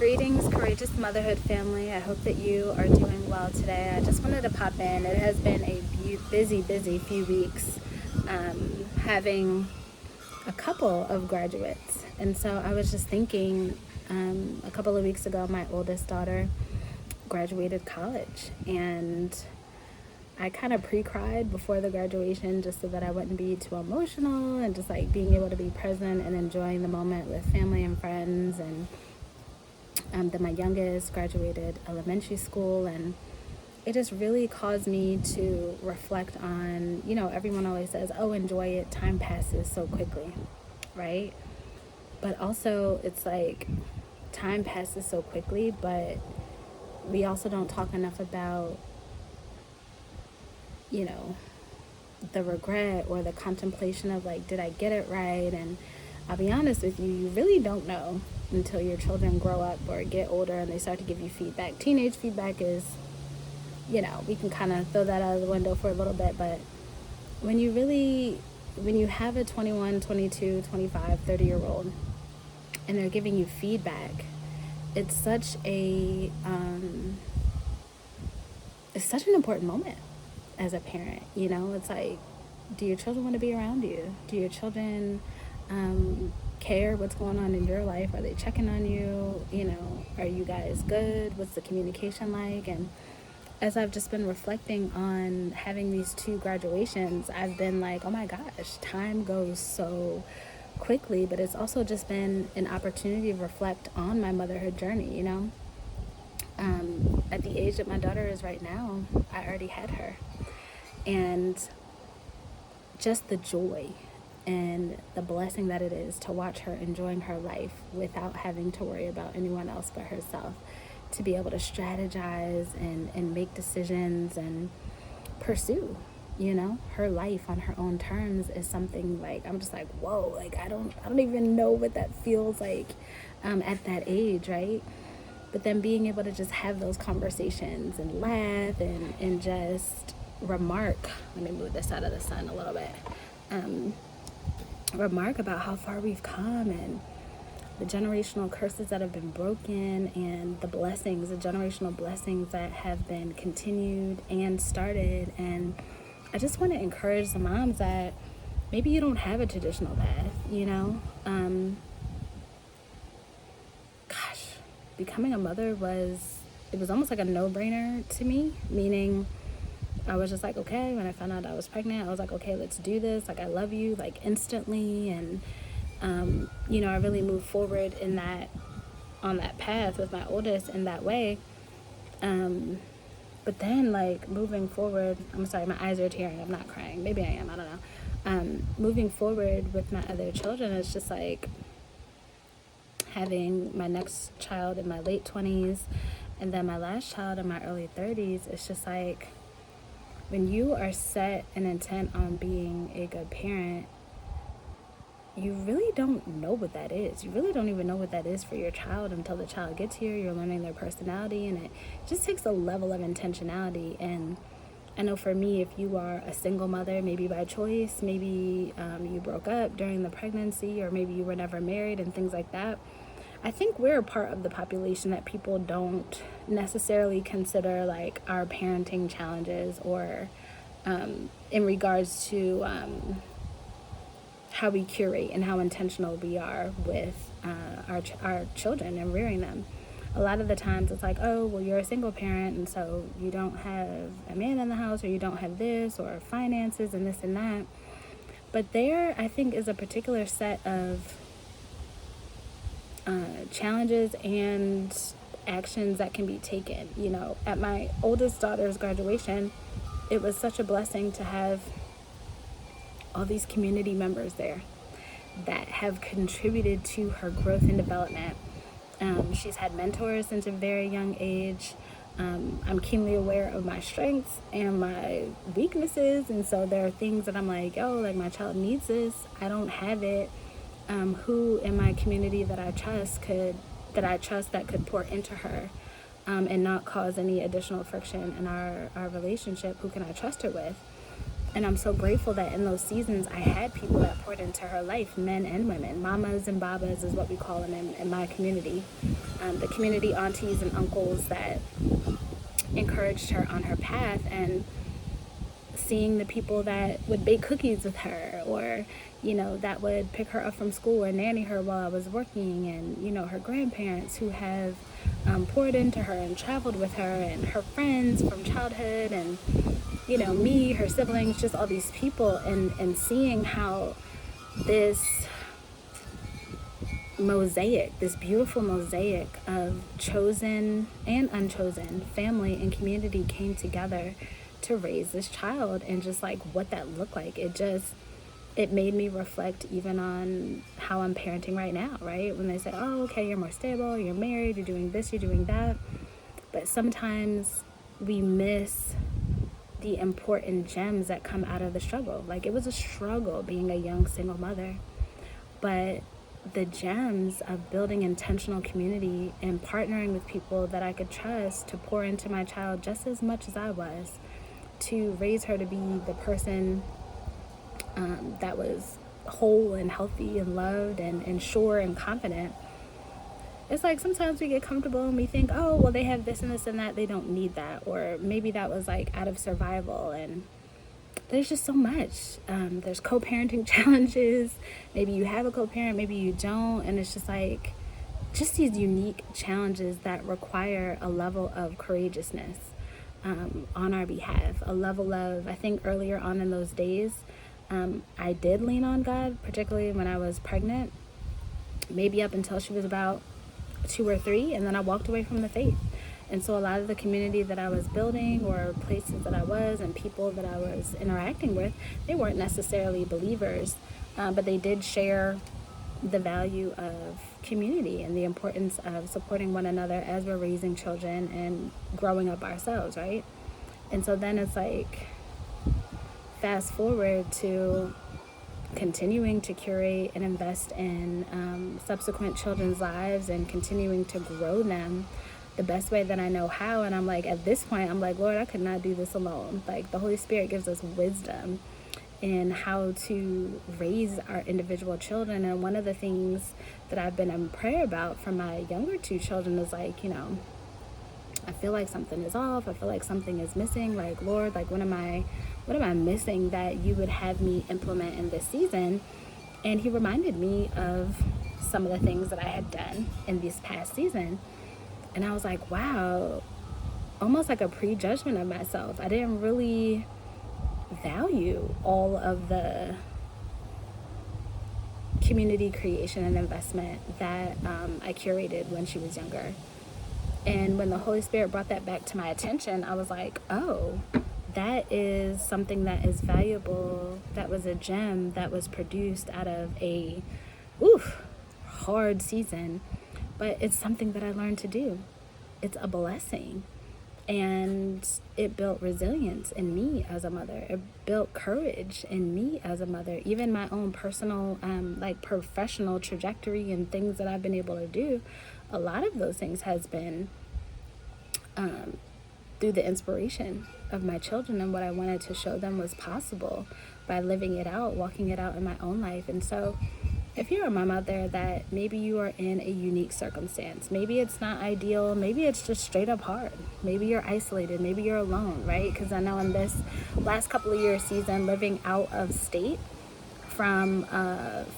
Greetings, courageous motherhood family. I hope that you are doing well today. I just wanted to pop in. It has been a busy few weeks, having a couple of graduates. And so I was just thinking, a couple of weeks ago, my oldest daughter graduated college, and I kind of pre-cried before the graduation just so that I wouldn't be too emotional, and just like being able to be present and enjoying the moment with family and friends. And then my youngest graduated elementary school, and it just really caused me to reflect on, everyone always says, oh, enjoy it, time passes so quickly, right? But also it's like time passes so quickly, but we also don't talk enough about, the regret or the contemplation of like, did I get it right? And I'll be honest with you, you really don't know until your children grow up or get older and they start to give you feedback. Teenage feedback is, we can kind of throw that out of the window for a little bit, but when you have a 21, 22, 25, 30-year-old and they're giving you feedback, it's such an important moment as a parent. It's like, do your children want to be around you? Do your children care what's going on in your life? Are they checking on you? Are you guys good? What's the communication like? And as I've just been reflecting on having these two graduations, I've been like, oh my gosh, time goes so quickly. But it's also just been an opportunity to reflect on my motherhood journey. At the age that my daughter is right now, I already had her. And just the joy and the blessing that it is to watch her enjoying her life without having to worry about anyone else but herself, to be able to strategize and make decisions and pursue, her life on her own terms is something like, I'm just like, whoa, like I don't even know what that feels like at that age, right? But then being able to just have those conversations and laugh and just remark, let me move this out of the sun a little bit, remark about how far we've come and the generational curses that have been broken and the generational blessings that have been continued and started. And I just want to encourage the moms that maybe you don't have a traditional path, gosh, becoming a mother was almost like a no-brainer to me, meaning I was just like, okay, when I found out I was pregnant, I was like, okay, let's do this. Like, I love you, like, instantly. And, I really moved forward on that path with my oldest in that way. But then, like, moving forward, I'm sorry, my eyes are tearing. I'm not crying. Maybe I am. I don't know. Moving forward with my other children, it's just like having my next child in my late 20s and then my last child in my early 30s. It's just like, when you are set and intent on being a good parent, you really don't know what that is. You really don't even know what that is for your child until the child gets here. You're learning their personality, and it just takes a level of intentionality. And I know for me, if you are a single mother, maybe by choice, maybe you broke up during the pregnancy, or maybe you were never married and things like that, I think we're a part of the population that people don't necessarily consider like our parenting challenges, or in regards to how we curate and how intentional we are with our children and rearing them. A lot of the times it's like, oh, well, you're a single parent, and so you don't have a man in the house, or you don't have this, or finances and this and that. But there, I think, is a particular set of challenges and actions that can be taken. At my oldest daughter's graduation, it was such a blessing to have all these community members there that have contributed to her growth and development. She's had mentors since a very young age. I'm keenly aware of my strengths and my weaknesses, and so there are things that I'm like, oh, like my child needs this, I don't have it. Who in my community that I trust that could pour into her and not cause any additional friction in our relationship? Who can I trust her with? And I'm so grateful that in those seasons I had people that poured into her life, men and women. Mamas and babas is what we call them in my community. The community aunties and uncles that encouraged her on her path, and seeing the people that would bake cookies with her, or that would pick her up from school or nanny her while I was working, and her grandparents who have poured into her and traveled with her, and her friends from childhood, and me, her siblings, just all these people, and seeing how this mosaic, this beautiful mosaic of chosen and unchosen family and community came together to raise this child, and just like what that looked like. It made me reflect even on how I'm parenting right now, right? When they say, oh, okay, you're more stable, you're married, you're doing this, you're doing that. But sometimes we miss the important gems that come out of the struggle. Like, it was a struggle being a young single mother, but the gems of building intentional community and partnering with people that I could trust to pour into my child just as much as I was, to raise her to be the person that was whole and healthy and loved and sure and confident. It's like sometimes we get comfortable and we think, oh, well, they have this and this and that, they don't need that. Or maybe that was like out of survival. And there's just so much. There's co-parenting challenges. Maybe you have a co-parent, maybe you don't. And it's just like, just these unique challenges that require a level of courageousness on our behalf. A level of, I think earlier on in those days, I did lean on God, particularly when I was pregnant, maybe up until she was about 2 or 3, and then I walked away from the faith. And so a lot of the community that I was building, or places that I was, and people that I was interacting with, they weren't necessarily believers, but they did share the value of community and the importance of supporting one another as we're raising children and growing up ourselves, right? And so then it's like, fast forward to continuing to curate and invest in subsequent children's lives and continuing to grow them the best way that I know how. And I'm like, at this point, I'm like, Lord, I could not do this alone. Like, the Holy Spirit gives us wisdom in how to raise our individual children. And one of the things that I've been in prayer about for my younger 2 children is like, I feel like something is off. I feel like something is missing. Like, Lord, like, what am I missing that you would have me implement in this season? And he reminded me of some of the things that I had done in this past season. And I was like, wow, almost like a prejudgment of myself. I didn't really value all of the community creation and investment that I curated when she was younger. And when the Holy Spirit brought that back to my attention, I was like, oh, that is something that is valuable. That was a gem that was produced out of a hard season. But it's something that I learned to do. It's a blessing. And it built resilience in me as a mother. It built courage in me as a mother. Even my own personal, professional trajectory and things that I've been able to do, a lot of those things has been through the inspiration of my children, and what I wanted to show them was possible by living it out, walking it out in my own life. And so if you're a mom out there that maybe you are in a unique circumstance, maybe it's not ideal, maybe it's just straight up hard, maybe you're isolated, maybe you're alone, right? Because I know in this last couple of years season, living out of state from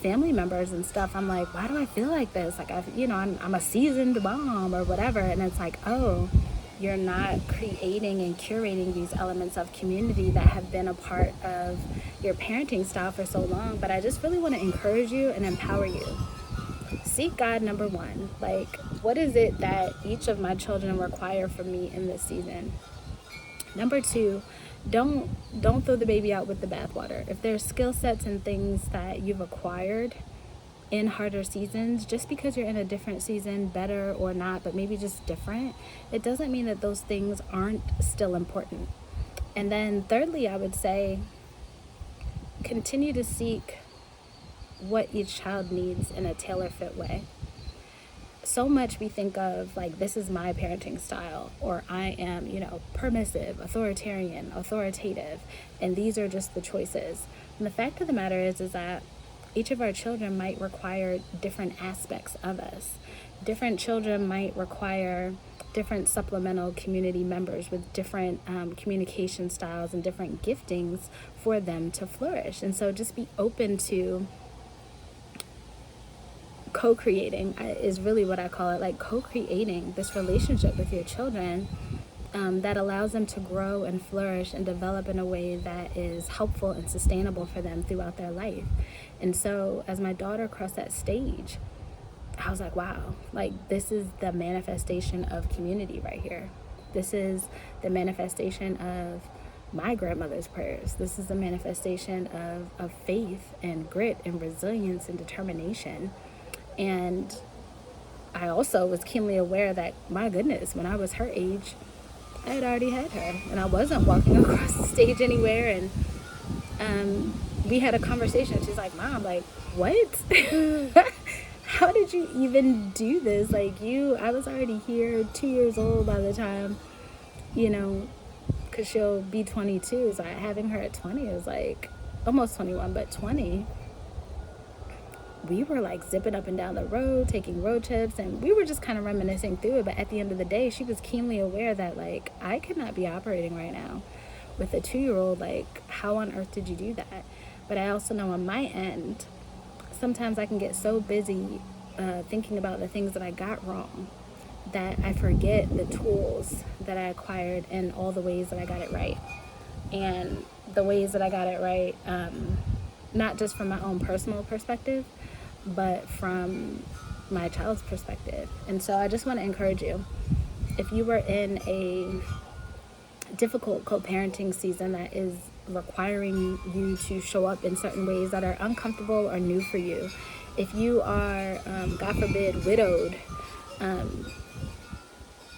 family members and stuff, I'm like, why do I feel like this? Like, I'm a seasoned mom or whatever. And it's like, oh, you're not creating and curating these elements of community that have been a part of your parenting style for so long. But I just really want to encourage you and empower you. Seek God, number one. Like, what is it that each of my children require from me in this season? Number 2, don't throw the baby out with the bathwater. If there's skill sets and things that you've acquired in harder seasons, just because you're in a different season, better or not, but maybe just different, it doesn't mean that those things aren't still important. And then thirdly, I would say, continue to seek what each child needs in a tailor-fit way. so much we think of like, this is my parenting style, or I am, permissive, authoritarian, authoritative, and these are just the choices. And the fact of the matter is that each of our children might require different aspects of us. Different children might require different supplemental community members with different communication styles and different giftings for them to flourish. And so just be open to co-creating is really what I call it, like co-creating this relationship with your children that allows them to grow and flourish and develop in a way that is helpful and sustainable for them throughout their life. And so as my daughter crossed that stage, I was like, wow, like this is the manifestation of community right here. This is the manifestation of my grandmother's prayers. This is the manifestation of faith and grit and resilience and determination. And I also was keenly aware that, my goodness, when I was her age, I had already had her, and I wasn't walking across the stage anywhere. And we had a conversation. She's like, Mom, like, what? How did you even do this? Like, I was already here, 2 years old by the time, because she'll be 22. So having her at 20 is like almost 21, but 20. We were like zipping up and down the road, taking road trips, and we were just kind of reminiscing through it. But at the end of the day, she was keenly aware that like, I could not be operating right now with a 2-year-old. Like, how on earth did you do that? But I also know on my end, sometimes I can get so busy thinking about the things that I got wrong that I forget the tools that I acquired and all the ways that I got it right. And the ways that I got it right, not just from my own personal perspective, but from my child's perspective. And so I just want to encourage you, if you were in a difficult co-parenting season that is requiring you to show up in certain ways that are uncomfortable or new for you, if you are, God forbid, widowed,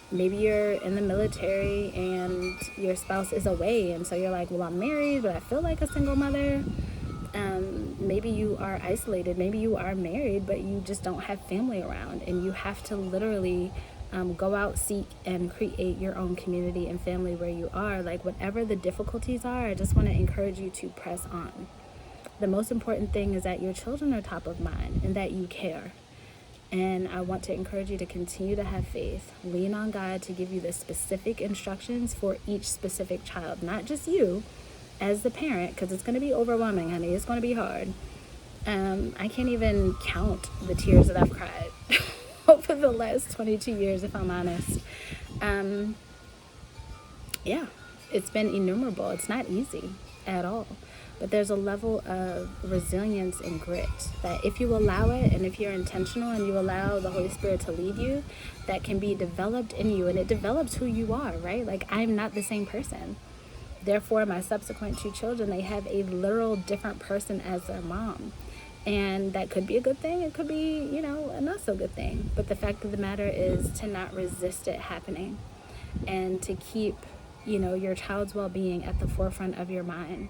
maybe you're in the military and your spouse is away, and so you're like, well, I'm married, but I feel like a single mother. Maybe you are isolated, maybe you are married, but you just don't have family around, and you have to literally go out, seek, and create your own community and family where you are. Like, whatever the difficulties are, I just want to encourage you to press on. The most important thing is that your children are top of mind and that you care. And I want to encourage you to continue to have faith. Lean on God to give you the specific instructions for each specific child, not just you as the parent, because it's going to be overwhelming, honey. It's going to be hard. I can't even count the tears that I've cried over the last 22 years, if I'm honest. Yeah, it's been innumerable. It's not easy at all. But there's a level of resilience and grit that if you allow it, and if you're intentional and you allow the Holy Spirit to lead you, that can be developed in you, and it develops who you are, right? Like, I'm not the same person. Therefore, my subsequent 2 children, they have a literal different person as their mom. And that could be a good thing. It could be, a not so good thing. But the fact of the matter is to not resist it happening, and to keep, your child's well-being at the forefront of your mind,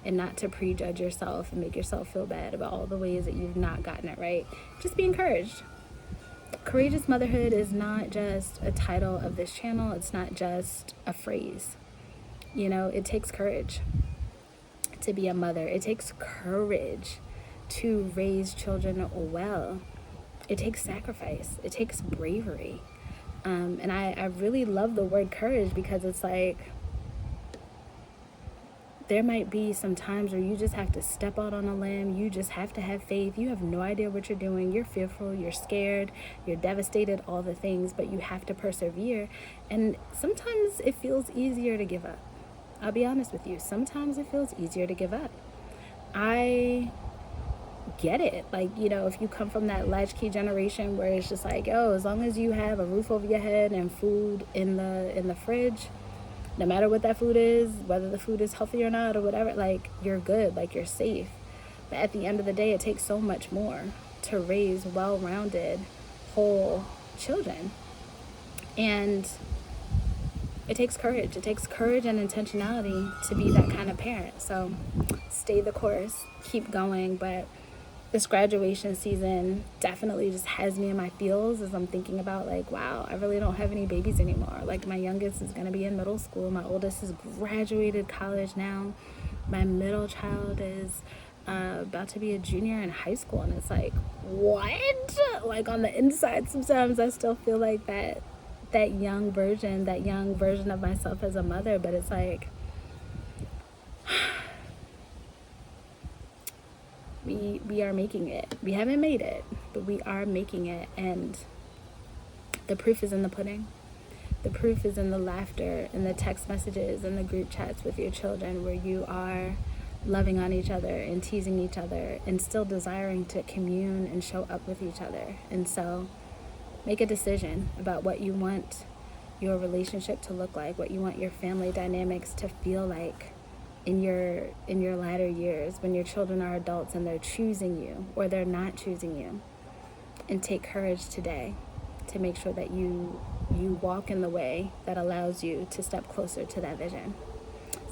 and not to prejudge yourself and make yourself feel bad about all the ways that you've not gotten it right. Just be encouraged. Courageous motherhood is not just a title of this channel. It's not just a phrase. It takes courage to be a mother. It takes courage to raise children well. It takes sacrifice. It takes bravery. And I really love the word courage, because it's like, there might be some times where you just have to step out on a limb. You just have to have faith. You have no idea what you're doing. You're fearful. You're scared. You're devastated, all the things, but you have to persevere. And sometimes it feels easier to give up. I'll be honest with you. Sometimes it feels easier to give up. I get it. Like, if you come from that latchkey generation where it's just like, as long as you have a roof over your head and food in the fridge, no matter what that food is, whether the food is healthy or not or whatever, like, you're good, like, you're safe. But at the end of the day, it takes so much more to raise well-rounded, whole children. And it takes courage. It takes courage and intentionality to be that kind of parent. So stay the course, keep going. But this graduation season definitely just has me in my feels as I'm thinking about, like, wow, I really don't have any babies anymore. Like, my youngest is going to be in middle school. My oldest has graduated college now. My middle child is about to be a junior in high school. And it's like, what? Like, on the inside, sometimes I still feel like that young version of myself as a mother. But it's like, we are making it. We haven't made it, but we are making it. And the proof is in the pudding. The proof is in the laughter, in the text messages, and the group chats with your children, where you are loving on each other and teasing each other and still desiring to commune and show up with each other. And so make a decision about what you want your relationship to look like, what you want your family dynamics to feel like in your latter years, when your children are adults and they're choosing you or they're not choosing you. And take courage today to make sure that you walk in the way that allows you to step closer to that vision.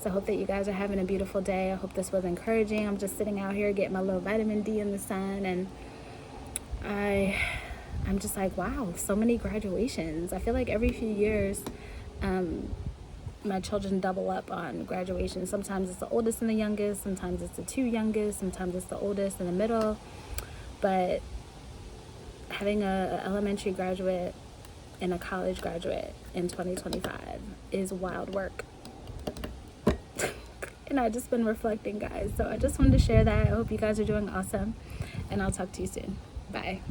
So I hope that you guys are having a beautiful day. I hope this was encouraging. I'm just sitting out here getting my little vitamin D in the sun, and I'm just like, wow, so many graduations. I feel like every few years, my children double up on graduation. Sometimes it's the oldest and the youngest. Sometimes it's the two youngest. Sometimes it's the oldest and the middle. But having a elementary graduate and a college graduate in 2025 is wild work. And I've just been reflecting, guys. So I just wanted to share that. I hope you guys are doing awesome. And I'll talk to you soon. Bye.